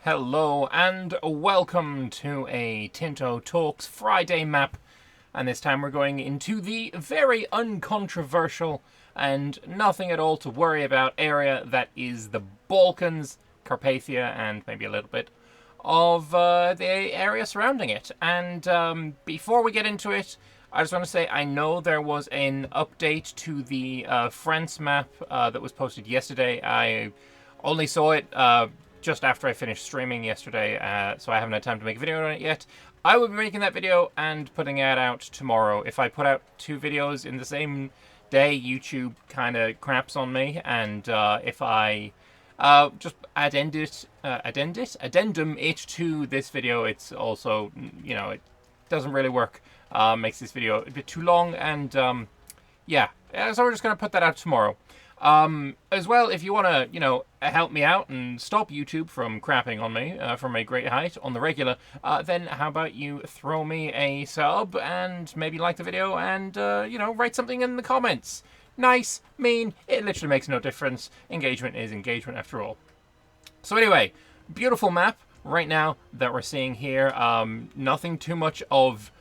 Hello and welcome to a Tinto Talks Friday map, and this time we're going into the very uncontroversial and nothing at all to worry about area that is the Balkans, Carpathia, and maybe a little bit of the area surrounding it. And before we get into it, I just want to say I know there was an update to the France map that was posted yesterday. I only saw it just after I finished streaming yesterday, so I haven't had time to make a video on it yet. I will be making that video and putting it out tomorrow. If I put out two videos in the same day, YouTube kind of craps on me, and if I just addendum it to this video, it's also, it doesn't really work. Makes this video a bit too long, and yeah, so we're just going to put that out tomorrow. As well, if you want to, help me out and stop YouTube from crapping on me from a great height on the regular, then how about you throw me a sub and maybe like the video and, write something in the comments. Nice, mean, it literally makes no difference. Engagement is engagement after all. So anyway, beautiful map right now that we're seeing here. Nothing too much of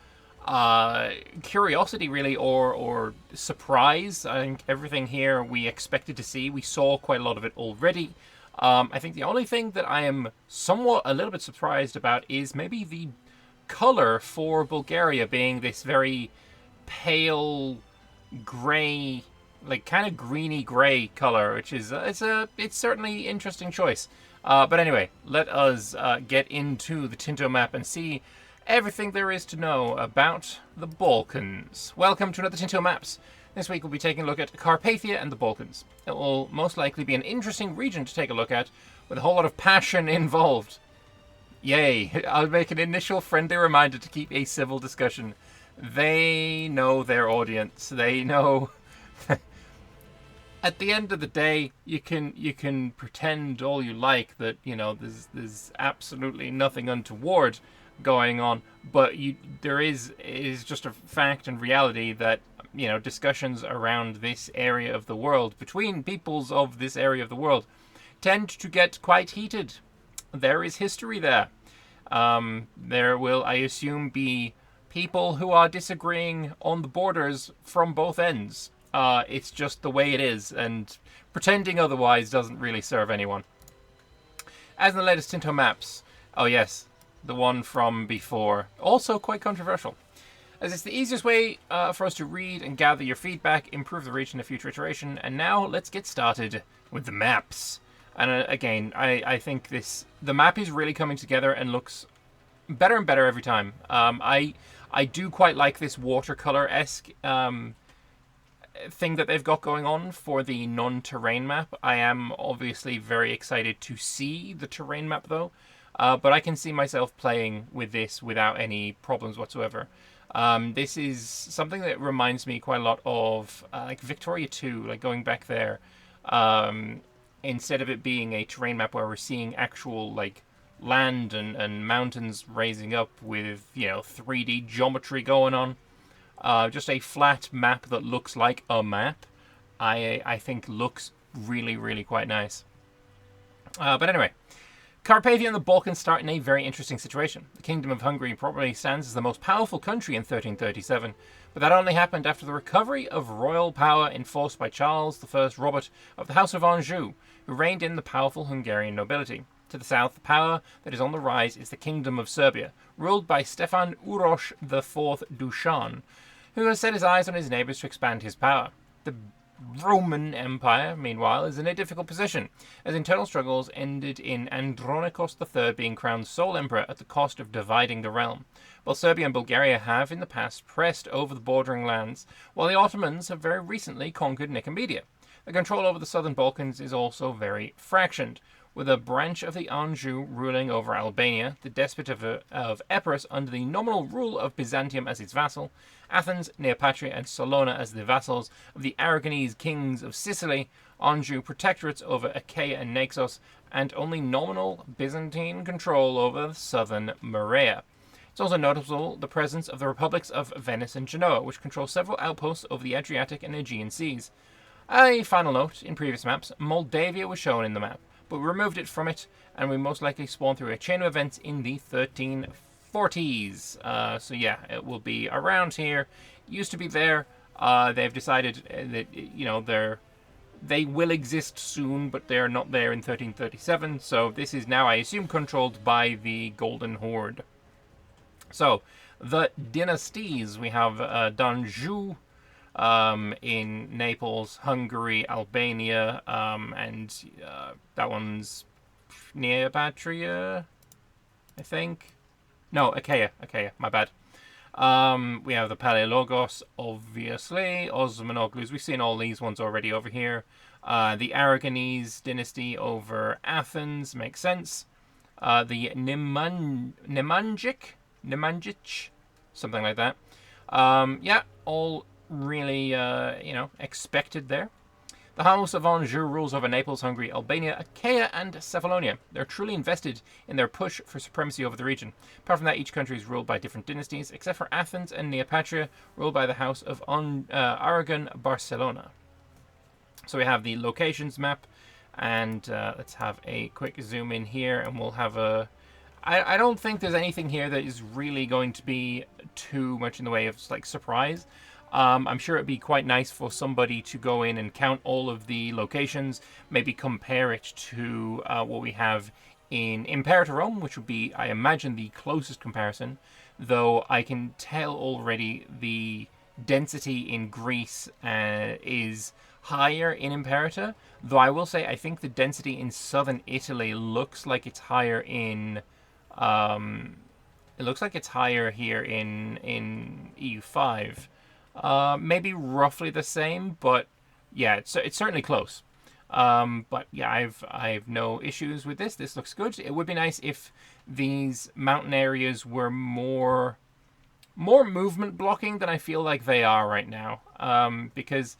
curiosity really or surprise. I think everything here we expected to see. We saw quite a lot of it already. I think the only thing that I am somewhat a little bit surprised about is maybe the color for Bulgaria being this very pale gray, like kind of greeny gray color, which is it's certainly an interesting choice. But anyway, let us get into the Tinto map and see everything there is to know about the Balkans. Welcome to another Tinto Maps. This week we'll be taking a look at Carpathia and the Balkans. It will most likely be an interesting region to take a look at, with a whole lot of passion involved. Yay, I'll make an initial friendly reminder to keep a civil discussion. They know their audience. They know. At the end of the day, you can pretend all you like that, there's absolutely nothing untoward going on, but there is just a fact and reality that discussions around this area of the world between peoples of this area of the world tend to get quite heated. There is history there. There will, I assume, be people who are disagreeing on the borders from both ends. It's just the way it is, and pretending otherwise doesn't really serve anyone. As in the latest Tinto maps, oh yes, the one from before, also quite controversial, as it's the easiest way for us to read and gather your feedback, improve the reach in a future iteration. And now let's get started with the maps. And again, I think the map is really coming together and looks better and better every time. I do quite like this watercolor-esque thing that they've got going on for the non-terrain map. I am obviously very excited to see the terrain map though. But I can see myself playing with this without any problems whatsoever. This is something that reminds me quite a lot of like Victoria 2, like going back there. Instead of it being a terrain map where we're seeing actual like land and mountains raising up with 3D geometry going on. Just a flat map that looks like a map, I think looks really, really quite nice. But anyway, Carpathia and the Balkans start in a very interesting situation. The Kingdom of Hungary probably stands as the most powerful country in 1337, but that only happened after the recovery of royal power enforced by Charles I Robert of the House of Anjou, who reigned in the powerful Hungarian nobility. To the south, the power that is on the rise is the Kingdom of Serbia, ruled by Stefan Uroš IV Dušan, who has set his eyes on his neighbours to expand his power. The Roman Empire, meanwhile, is in a difficult position, as internal struggles ended in Andronikos III being crowned sole emperor at the cost of dividing the realm. Both Serbia and Bulgaria have in the past pressed over the bordering lands, while the Ottomans have very recently conquered Nicomedia. The control over the southern Balkans is also very fractioned, with a branch of the Anjou ruling over Albania, the despot of Epirus under the nominal rule of Byzantium as its vassal, Athens, Neopatria, and Salona as the vassals of the Aragonese kings of Sicily, Anjou protectorates over Achaia and Naxos, and only nominal Byzantine control over southern Morea. It's also noticeable the presence of the republics of Venice and Genoa, which control several outposts over the Adriatic and Aegean seas. A final note, in previous maps, Moldavia was shown in the map, but we removed it from it, and we most likely spawned through a chain of events in the 1340s. So yeah, it will be around here. Used to be there. They've decided that, you know, they will exist soon, but they're not there in 1337. So this is now, I assume, controlled by the Golden Horde. So the Dynasties, we have Danjou in Naples, Hungary, Albania, and that one's Neopatria, I think. No, Achaia, my bad. We have the Palaiologos, obviously. Osmanoglus, we've seen all these ones already over here. The Aragonese dynasty over Athens, makes sense. The Nemanjic, something like that. Yeah, all really, expected there. The House of Anjou rules over Naples, Hungary, Albania, Achaia, and Cephalonia. They're truly invested in their push for supremacy over the region. Apart from that, each country is ruled by different dynasties, except for Athens and Neopatria, ruled by the House of Aragon, Barcelona. So we have the locations map, and let's have a quick zoom in here, and we'll have a... I don't think there's anything here that is really going to be too much in the way of, like, surprise. I'm sure it'd be quite nice for somebody to go in and count all of the locations, maybe compare it to what we have in Imperator Rome, which would be, I imagine, the closest comparison, though I can tell already the density in Greece is higher in Imperator, though I will say I think the density in southern Italy looks like it's higher in... it looks like it's higher here in EU5. Maybe roughly the same, but yeah, it's certainly close. But yeah, I've no issues with this. This looks good. It would be nice if these mountain areas were more movement blocking than I feel like they are right now. Because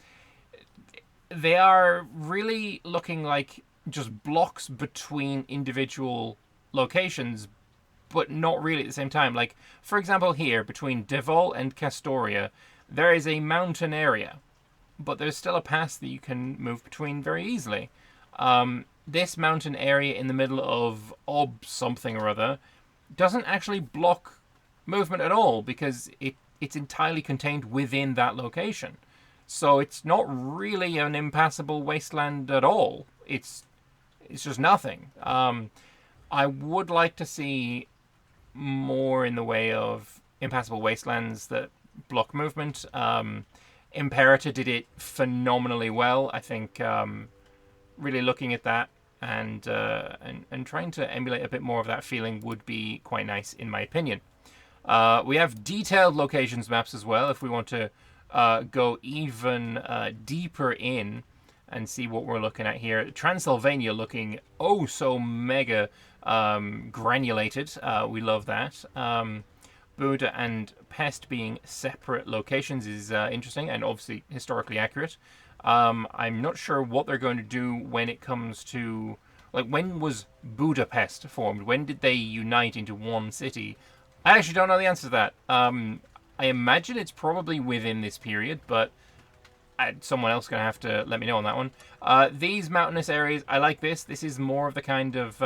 they are really looking like just blocks between individual locations, but not really at the same time. Like, for example, here between Devol and Castoria, there is a mountain area, but there's still a pass that you can move between very easily. This mountain area in the middle of Ob something or other doesn't actually block movement at all, because it's entirely contained within that location. So it's not really an impassable wasteland at all. It's just nothing. I would like to see more in the way of impassable wastelands that block movement. Imperator did it phenomenally well. I think really looking at that and trying to emulate a bit more of that feeling would be quite nice, in my opinion. We have detailed locations maps as well, if we want to go even deeper in and see what we're looking at here. Transylvania looking oh so mega granulated. We love that. Buda and Pest being separate locations is interesting and obviously historically accurate. I'm not sure what they're going to do when it comes to... Like, when was Budapest formed? When did they unite into one city? I actually don't know the answer to that. I imagine it's probably within this period, but someone else is going to have to let me know on that one. These mountainous areas, I like this. This is more of the kind of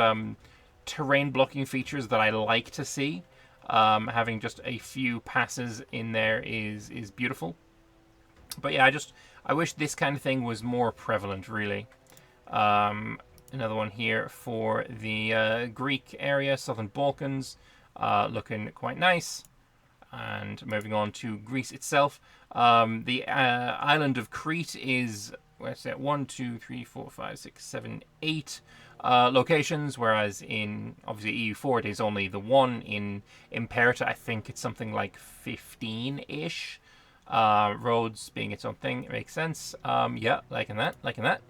terrain blocking features that I like to see. Having just a few passes in there is beautiful. But yeah, I wish this kind of thing was more prevalent, really. Another one here for the Greek area, Southern Balkans, looking quite nice. And moving on to Greece itself, the island of Crete is, where's that? 1, 2, 3, 4, 5, 6, 7, 8 locations, whereas in obviously EU4 it is only the one. In Imperator, I think it's something like 15-ish. Rhodes being its own thing, it makes sense. Yeah, liking that.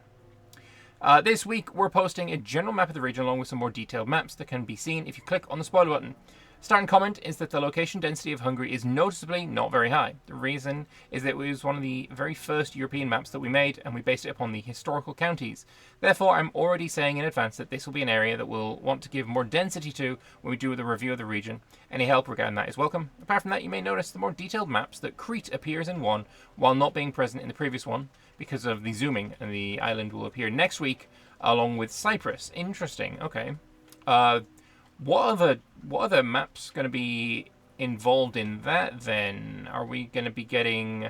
This week we're posting a general map of the region along with some more detailed maps that can be seen if you click on the spoiler button. Starting comment is that the location density of Hungary is noticeably not very high. The reason is that it was one of the very first European maps that we made, and we based it upon the historical counties. Therefore, I'm already saying in advance that this will be an area that we'll want to give more density to when we do the review of the region. Any help regarding that is welcome. Apart from that, you may notice the more detailed maps that Crete appears in one, while not being present in the previous one, because of the zooming, and the island will appear next week along with Cyprus. Interesting. Okay. Uh, what other maps going to be involved in that then? Are we going to be getting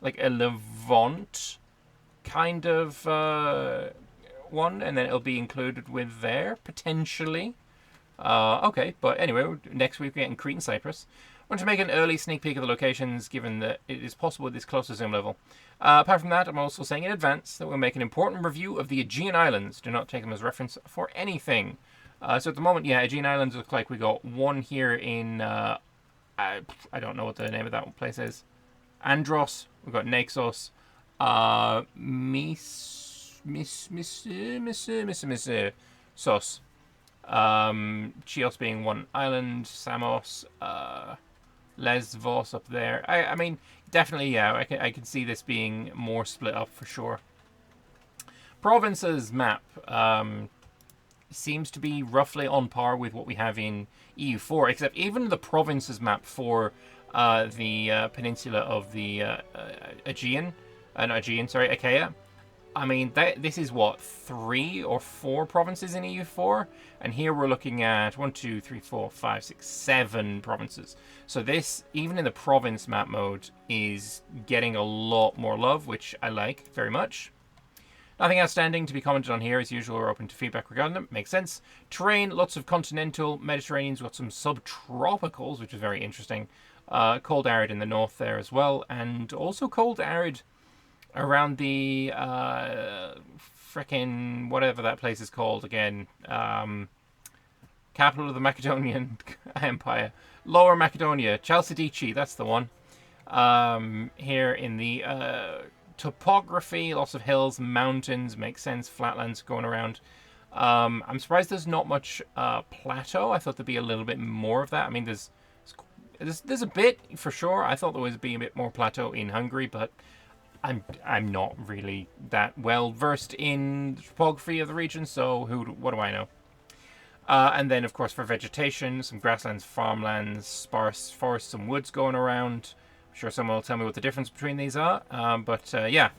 like a Levant kind of one, and then it'll be included with there potentially? Okay, but anyway, next week we're getting Crete and Cyprus. I want to make an early sneak peek of the locations, given that it is possible at this closer zoom level. Apart from that, I'm also saying in advance that we'll make an important review of the Aegean Islands. Do not take them as reference for anything. So at the moment, yeah, Aegean Islands look like we got one here in, I don't know what the name of that place is. Andros, we've got Naxos, Sos. Chios being one island, Samos, Lesvos up there. I mean, definitely, yeah, I can see this being more split up for sure. Provinces map seems to be roughly on par with what we have in EU4, except even the provinces map for the peninsula of the Achaea. I mean, this is what, 3 or 4 provinces in EU4? And here we're looking at 1, 2, 3, 4, 5, 6, 7 provinces. So this, even in the province map mode, is getting a lot more love, which I like very much. Nothing outstanding to be commented on here. As usual, we're open to feedback regarding them. Makes sense. Terrain, lots of continental, Mediterranean's got some subtropicals, which is very interesting. Cold arid in the north there as well. And also cold arid around the frickin' whatever that place is called again. Capital of the Macedonian Empire. Lower Macedonia. Chalcidice, that's the one. Here in the topography, lots of hills, mountains, makes sense, flatlands going around. I'm surprised there's not much plateau. I thought there'd be a little bit more of that. I mean, there's a bit for sure. I thought there was being a bit more plateau in Hungary, but I'm not really that well versed in the topography of the region, so what do I know? And then, of course, for vegetation, some grasslands, farmlands, sparse forests, some woods going around. I'm sure someone will tell me what the difference between these are. Yeah.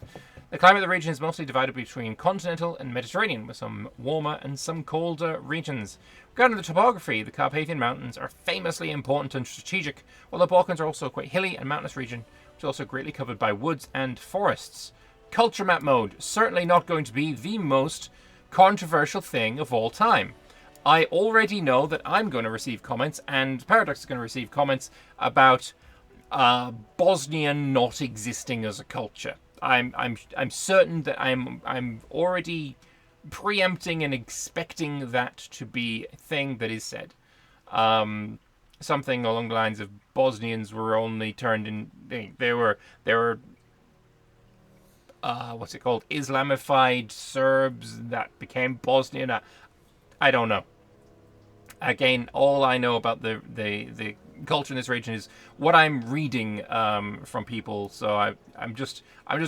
The climate of the region is mostly divided between continental and Mediterranean, with some warmer and some colder regions. Regarding the topography, the Carpathian Mountains are famously important and strategic, while the Balkans are also quite hilly and mountainous region, which is also greatly covered by woods and forests. Culture map mode, certainly not going to be the most controversial thing of all time. I already know that I'm going to receive comments, and Paradox is going to receive comments about Bosnia not existing as a culture. I'm certain that I'm already preempting and expecting that to be a thing that is said. Something along the lines of Bosnians were only turned in. They were what's it called? Islamified Serbs that became Bosnian. I don't know. Again, all I know about the culture in this region is what I'm reading from people. So I'm just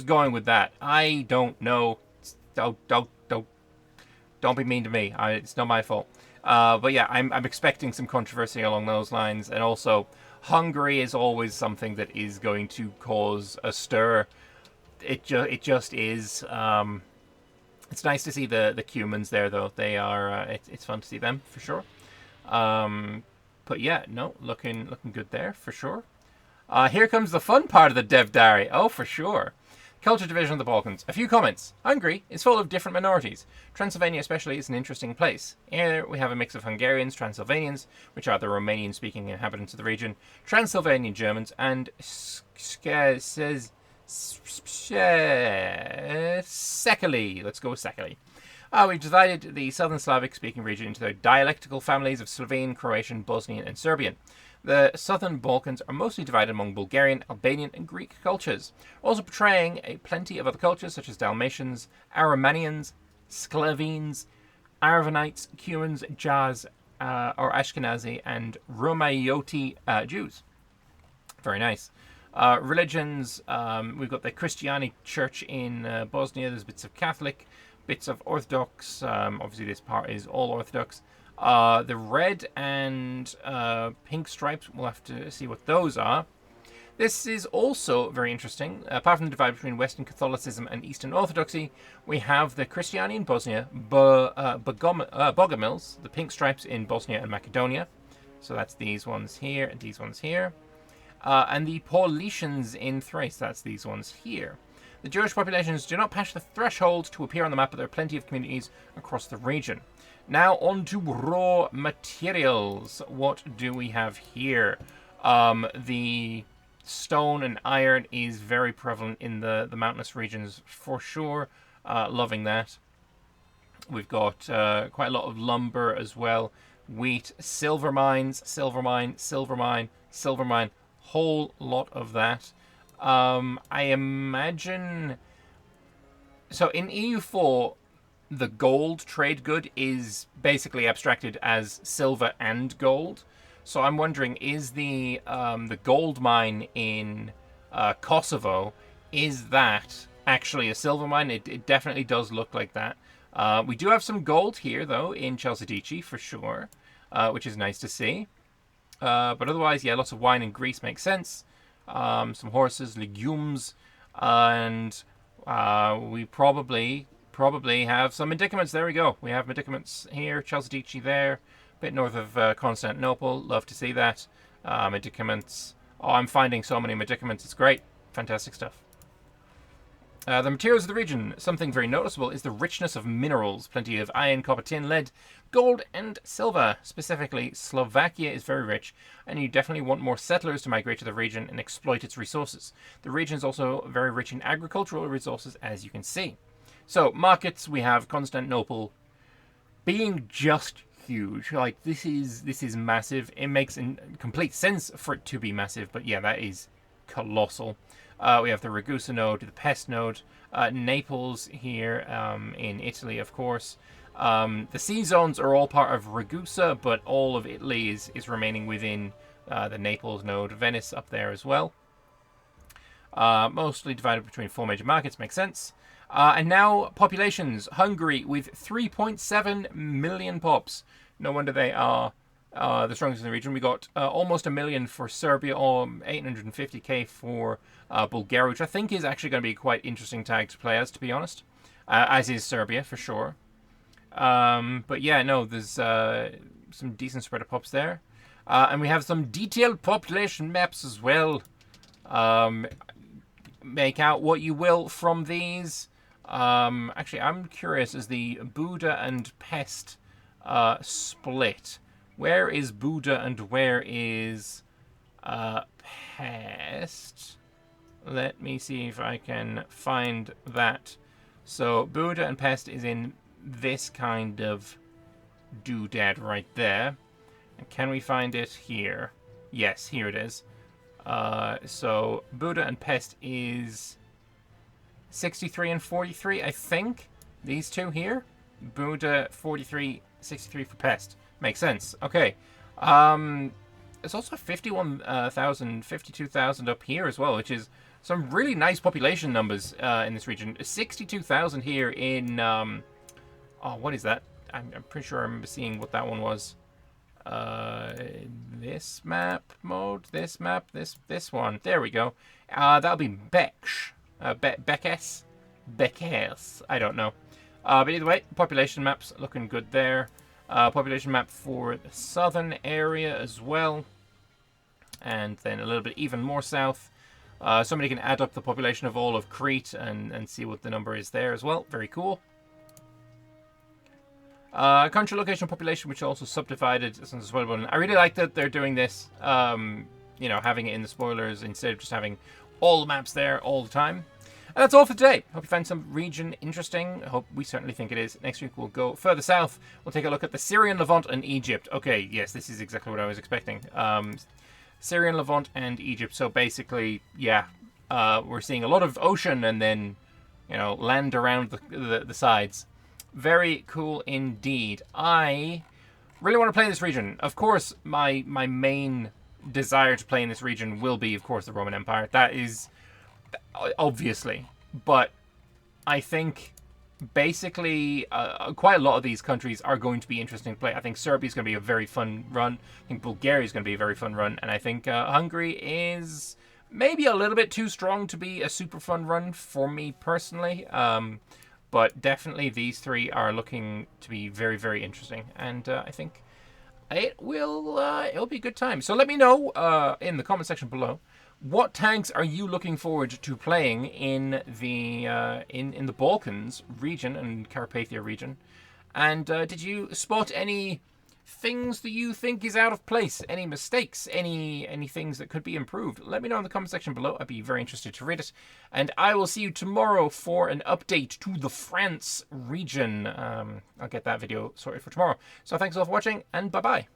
going with that. I don't know. Don't be mean to me. It's not my fault. But yeah, I'm expecting some controversy along those lines, and also Hungary is always something that is going to cause a stir. It just is. It's nice to see the Cumans there, though. They are. It's fun to see them for sure. But yeah, no, looking good there for sure. Here comes the fun part of the dev diary. Oh, for sure. Culture division of the Balkans. A few comments. Hungary is full of different minorities. Transylvania especially is an interesting place. Here we have a mix of Hungarians, Transylvanians, which are the Romanian-speaking inhabitants of the region, Transylvanian Germans, and Sekeli. Let's go with Sekeli. We've divided the Southern Slavic-speaking region into their dialectical families of Slovene, Croatian, Bosnian, and Serbian. The Southern Balkans are mostly divided among Bulgarian, Albanian, and Greek cultures, also portraying plenty of other cultures such as Dalmatians, Aromanians, Sclavenes, Arvanites, Cumans, Jaz, or Ashkenazi, and Romayoti Jews. Very nice. Religions, we've got the Christiani Church in Bosnia. There's bits of Catholic, bits of Orthodox. Obviously, this part is all Orthodox. The red and pink stripes, we'll have to see what those are. This is also very interesting. Apart from the divide between Western Catholicism and Eastern Orthodoxy, we have the Christiani in Bosnia, Bogomils, the pink stripes in Bosnia and Macedonia. So that's these ones here and these ones here. And the Paulicians in Thrace, that's these ones here. The Jewish populations do not pass the threshold to appear on the map, but there are plenty of communities across the region. Now on to raw materials. What do we have here? The stone and iron is very prevalent in the mountainous regions for sure. Loving that. We've got quite a lot of lumber as well. Wheat, silver mines, silver mine, silver mine, silver mine. Whole lot of that. I imagine... So in EU4, the gold trade good is basically abstracted as silver and gold. So I'm wondering, is the gold mine in Kosovo, is that actually a silver mine? It definitely does look like that. We do have some gold here, though, in Chalcidice, for sure, which is nice to see. But otherwise, yeah, lots of wine and Greece makes sense. Some horses, legumes, and we probably have some medicaments. There we go. We have medicaments here, Chalcidice there, a bit north of Constantinople. Love to see that. Medicaments. Oh, I'm finding so many medicaments. It's great. Fantastic stuff. The materials of the region. Something very noticeable is the richness of minerals. Plenty of iron, copper, tin, lead, gold, and silver. Specifically, Slovakia is very rich, and you definitely want more settlers to migrate to the region and exploit its resources. The region is also very rich in agricultural resources, as you can see. So, markets, we have Constantinople being just huge. Like, this is massive. It makes complete sense for it to be massive, but yeah, that is colossal. We have the Ragusa node, the Pest node, Naples here in Italy, of course. The sea zones are all part of Ragusa, but all of Italy is remaining within the Naples node. Venice up there as well. Mostly divided between 4 major markets, makes sense. And now populations. Hungary with 3.7 million pops. No wonder they are the strongest in the region. We got almost 1 million for Serbia, or 850k for Bulgaria, which I think is actually going to be quite interesting tag to play as, to be honest. As is Serbia, for sure. But yeah, no, there's some decent spread of pops there. And we have some detailed population maps as well. Make out what you will from these. Actually, I'm curious, as the Buddha and Pest split. Where is Buddha and where is Pest? Let me see if I can find that. So Buddha and Pest is in this kind of doodad right there. And can we find it here? Yes, here it is. So Buddha and Pest is 63 and 43, I think. These two here. Buddha 43, 63 for Pest. Makes sense. Okay. There's also 51,000, 52,000 up here as well, which is some really nice population numbers in this region. 62,000 here in... oh, what is that? I'm pretty sure I remember seeing what that one was. This map mode, this map, this one. There we go. That'll be Beksh. Bekes? Bekes. I don't know. But either way, population maps looking good there. Population map for the southern area as well. And then a little bit even more south. Somebody can add up the population of all of Crete and see what the number is there as well. Very cool. Country location population, which also subdivided as a spoiler button. I really like that they're doing this, you know, having it in the spoilers instead of just having all the maps there all the time. And that's all for today. Hope you find some region interesting. I hope we certainly think it is. Next week we'll go further south. We'll take a look at the Syrian Levant and Egypt. Okay, yes, this is exactly what I was expecting. Syrian Levant and Egypt. So basically, yeah, we're seeing a lot of ocean and then, you know, land around the sides. Very cool indeed. I really want to play this region. Of course, my main desire to play in this region will be, of course, the Roman Empire. That is obviously. But I think basically quite a lot of these countries are going to be interesting to play. I think Serbia is going to be a very fun run. I think Bulgaria is going to be a very fun run. And I think Hungary is maybe a little bit too strong to be a super fun run for me personally. But definitely these three are looking to be very, very interesting, and I think it'll be a good time. So let me know in the comment section below, what tanks are you looking forward to playing in the in the Balkans region and Carpathia region, and did you spot any things that you think is out of place, any mistakes, any things that could be improved? Let me know in the comment section below. I'd be very interested to read it, and I will see you tomorrow for an update to the France region. I'll get that video sorted for tomorrow. So thanks all for watching, and bye bye.